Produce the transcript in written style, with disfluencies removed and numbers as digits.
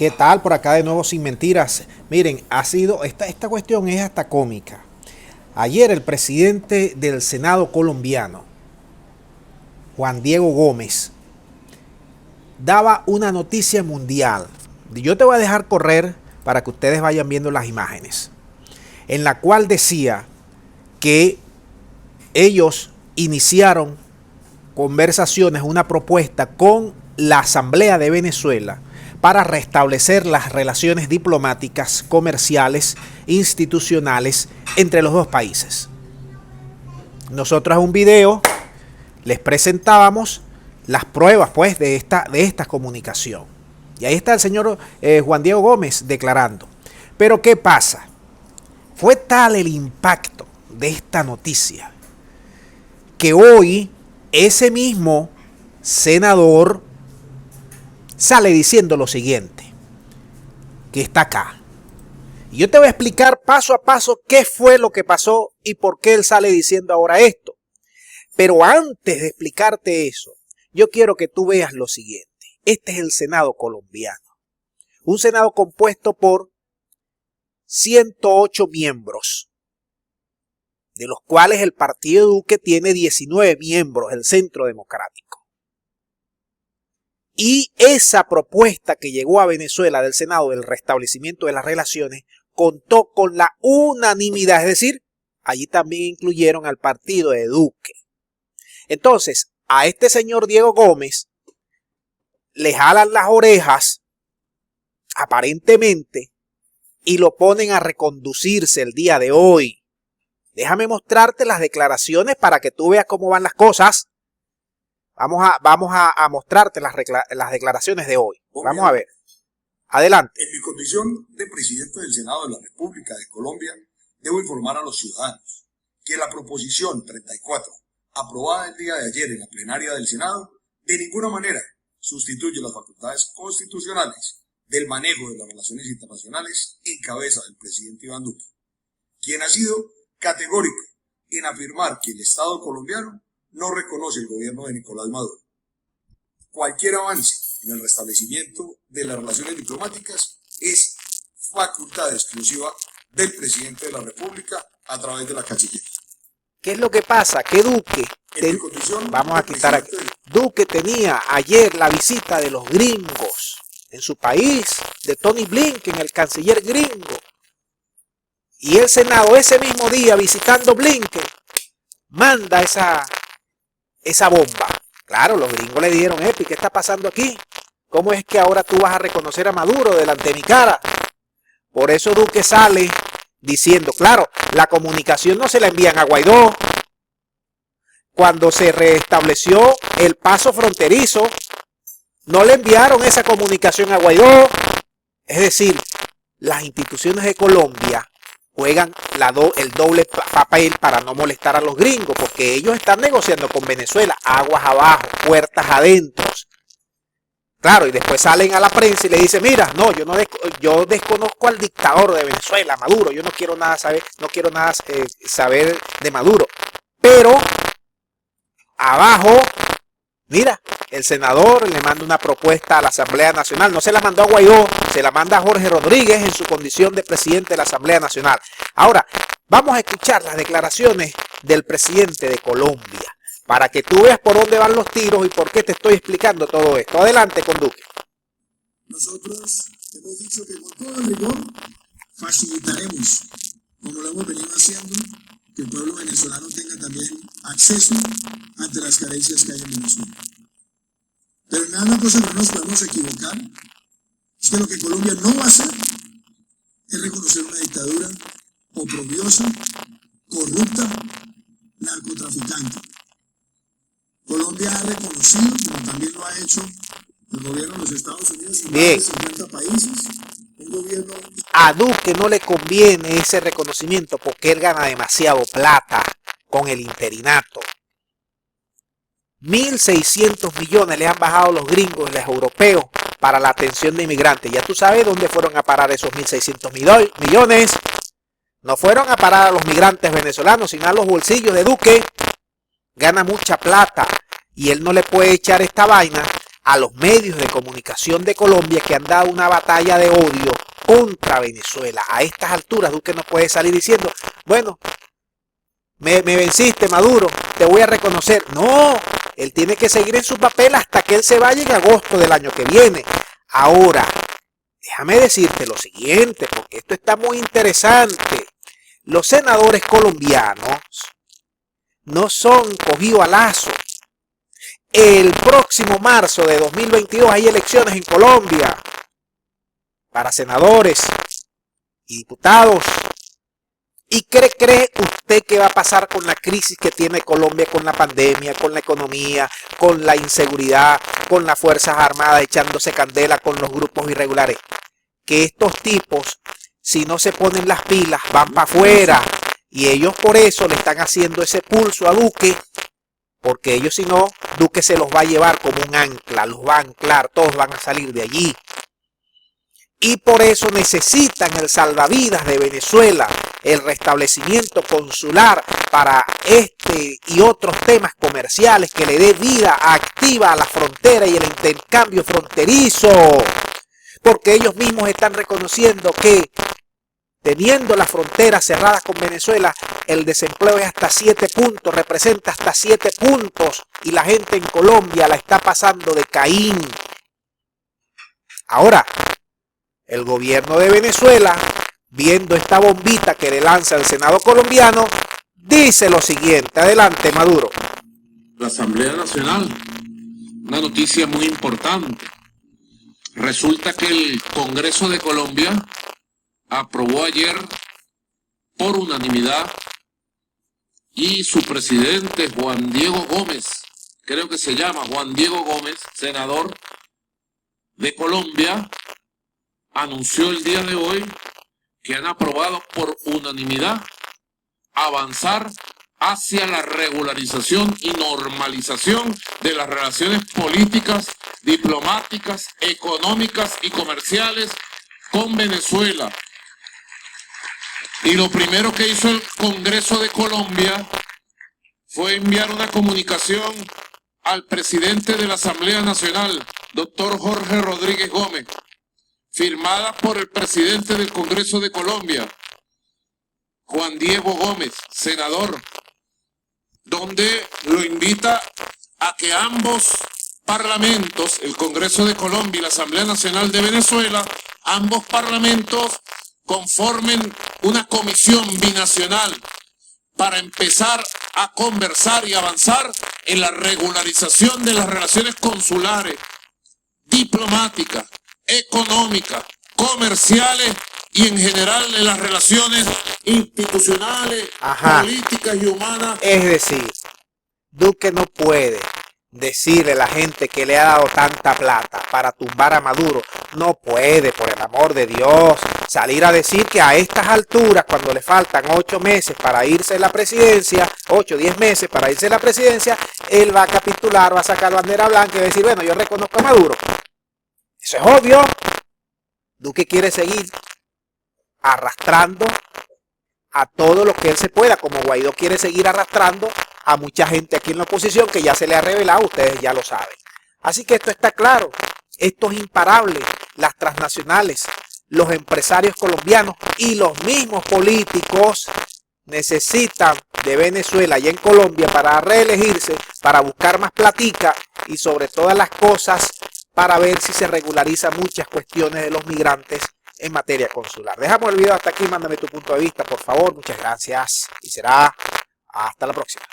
¿Qué tal? Por acá de nuevo sin mentiras. Miren, esta cuestión es hasta cómica. Ayer el presidente del Senado colombiano, Juan Diego Gómez, daba una noticia mundial. Yo te voy a dejar correr para que ustedes vayan viendo las imágenes, en la cual decía que ellos iniciaron conversaciones, una propuesta con la Asamblea de Venezuela para restablecer las relaciones diplomáticas, comerciales, institucionales entre los dos países. Nosotros en un video les presentábamos las pruebas pues de esta comunicación. Y ahí está el señor Juan Diego Gómez declarando. Pero ¿qué pasa? Fue tal el impacto de esta noticia que hoy ese mismo senador sale diciendo lo siguiente, que está acá. Y yo te voy a explicar paso a paso qué fue lo que pasó y por qué él sale diciendo ahora esto. Pero antes de explicarte eso, yo quiero que tú veas lo siguiente. Este es el Senado colombiano. Un Senado compuesto por 108 miembros, de los cuales el partido Duque tiene 19 miembros, el Centro Democrático. Y esa propuesta que llegó a Venezuela del Senado del restablecimiento de las relaciones contó con la unanimidad, es decir, allí también incluyeron al partido de Duque. Entonces, a este señor Diego Gómez le jalan las orejas, aparentemente, y lo ponen a reconducirse el día de hoy. Déjame mostrarte las declaraciones para que tú veas cómo van las cosas. Vamos a mostrarte las declaraciones de hoy. Vamos a ver. Adelante. En mi condición de presidente del Senado de la República de Colombia, debo informar a los ciudadanos que la proposición 34, aprobada el día de ayer en la plenaria del Senado, de ninguna manera sustituye las facultades constitucionales del manejo de las relaciones internacionales en cabeza del presidente Iván Duque, quien ha sido categórico en afirmar que el Estado colombiano no reconoce el gobierno de Nicolás Maduro. Cualquier avance en el restablecimiento de las relaciones diplomáticas es facultad exclusiva del presidente de la República a través de la Cancillería. ¿Qué es lo que pasa? Que Duque, vamos a quitar aquí, Duque tenía ayer la visita de los gringos en su país, de Tony Blinken, el canciller gringo. Y el Senado ese mismo día visitando Blinken, manda esa bomba. Claro, los gringos le dijeron, ¿qué está pasando aquí? ¿Cómo es que ahora tú vas a reconocer a Maduro delante de mi cara? Por eso Duque sale diciendo, claro, la comunicación no se la envían a Guaidó. Cuando se restableció el paso fronterizo, no le enviaron esa comunicación a Guaidó. Es decir, las instituciones de Colombia juegan el doble papel para no molestar a los gringos, porque ellos están negociando con Venezuela, aguas abajo, puertas adentro. Claro, y después salen a la prensa y le dicen, mira, no, yo desconozco al dictador de Venezuela, Maduro, yo no quiero nada saber de Maduro. Pero abajo, mira, el senador le manda una propuesta a la Asamblea Nacional, no se la mandó a Guaidó, se la manda a Jorge Rodríguez en su condición de presidente de la Asamblea Nacional. Ahora, vamos a escuchar las declaraciones del presidente de Colombia, para que tú veas por dónde van los tiros y por qué te estoy explicando todo esto. Adelante con Duque. Nosotros hemos dicho que con todo el rigor facilitaremos, como lo hemos venido haciendo, que el pueblo venezolano tenga también acceso ante las carencias que hay en Venezuela. Pero en una cosa no nos podemos equivocar, es que lo que Colombia no va a hacer es reconocer una dictadura oprobiosa, corrupta, narcotraficante. Colombia ha reconocido, como también lo ha hecho el gobierno de los Estados Unidos y más de 50 países, un gobierno... A Duque no le conviene ese reconocimiento porque él gana demasiado plata con el interinato. 1.600 millones le han bajado los gringos y los europeos para la atención de inmigrantes. Ya tú sabes dónde fueron a parar esos 1.600 millones. No fueron a parar a los migrantes venezolanos, sino a los bolsillos de Duque. Gana mucha plata y él no le puede echar esta vaina a los medios de comunicación de Colombia que han dado una batalla de odio contra Venezuela. A estas alturas Duque no puede salir diciendo, bueno, me venciste, Maduro, te voy a reconocer. No, él tiene que seguir en su papel hasta que él se vaya en agosto del año que viene. Ahora, déjame decirte lo siguiente, porque esto está muy interesante. Los senadores colombianos no son cogidos a lazo. El próximo marzo de 2022 hay elecciones en Colombia para senadores y diputados. ¿Y qué cree usted que va a pasar con la crisis que tiene Colombia, con la pandemia, con la economía, con la inseguridad, con las Fuerzas Armadas echándose candela con los grupos irregulares? Que estos tipos, si no se ponen las pilas, van para afuera. Y ellos por eso le están haciendo ese pulso a Duque, porque ellos si no, Duque se los va a llevar como un ancla, los va a anclar, todos van a salir de allí. Y por eso necesitan el salvavidas de Venezuela, el restablecimiento consular para este y otros temas comerciales que le dé vida activa a la frontera y el intercambio fronterizo. Porque ellos mismos están reconociendo que teniendo las fronteras cerradas con Venezuela, el desempleo es hasta 7 puntos, representa hasta 7 puntos y la gente en Colombia la está pasando de Caín. Ahora, el gobierno de Venezuela, viendo esta bombita que le lanza el Senado colombiano, dice lo siguiente. Adelante, Maduro. La Asamblea Nacional, una noticia muy importante. Resulta que el Congreso de Colombia aprobó ayer por unanimidad y su presidente Juan Diego Gómez, creo que se llama Juan Diego Gómez, senador de Colombia, anunció el día de hoy que han aprobado por unanimidad avanzar hacia la regularización y normalización de las relaciones políticas, diplomáticas, económicas y comerciales con Venezuela. Y lo primero que hizo el Congreso de Colombia fue enviar una comunicación al presidente de la Asamblea Nacional, doctor Jorge Rodríguez Gómez, firmada por el presidente del Congreso de Colombia, Juan Diego Gómez, senador, donde lo invita a que ambos parlamentos, el Congreso de Colombia y la Asamblea Nacional de Venezuela, ambos parlamentos conformen una comisión binacional para empezar a conversar y avanzar en la regularización de las relaciones consulares, diplomáticas, económicas, comerciales y en general en las relaciones institucionales, políticas y humanas. Es decir, Duque no puede decirle a la gente que le ha dado tanta plata para tumbar a Maduro. No puede, por el amor de Dios, salir a decir que a estas alturas, cuando le faltan 8 meses para irse de la presidencia, 8 o 10 meses para irse de la presidencia, él va a capitular, va a sacar bandera blanca y va a decir, bueno, yo reconozco a Maduro. Eso es obvio. Duque quiere seguir arrastrando a todo lo que él se pueda, como Guaidó quiere seguir arrastrando a mucha gente aquí en la oposición que ya se le ha revelado, ustedes ya lo saben. Así que esto está claro, esto es imparable, las transnacionales, los empresarios colombianos y los mismos políticos necesitan de Venezuela y en Colombia para reelegirse, para buscar más platica y sobre todas las cosas para ver si se regularizan muchas cuestiones de los migrantes en materia consular. Dejamos el video hasta aquí, mándame tu punto de vista, por favor, muchas gracias y será hasta la próxima.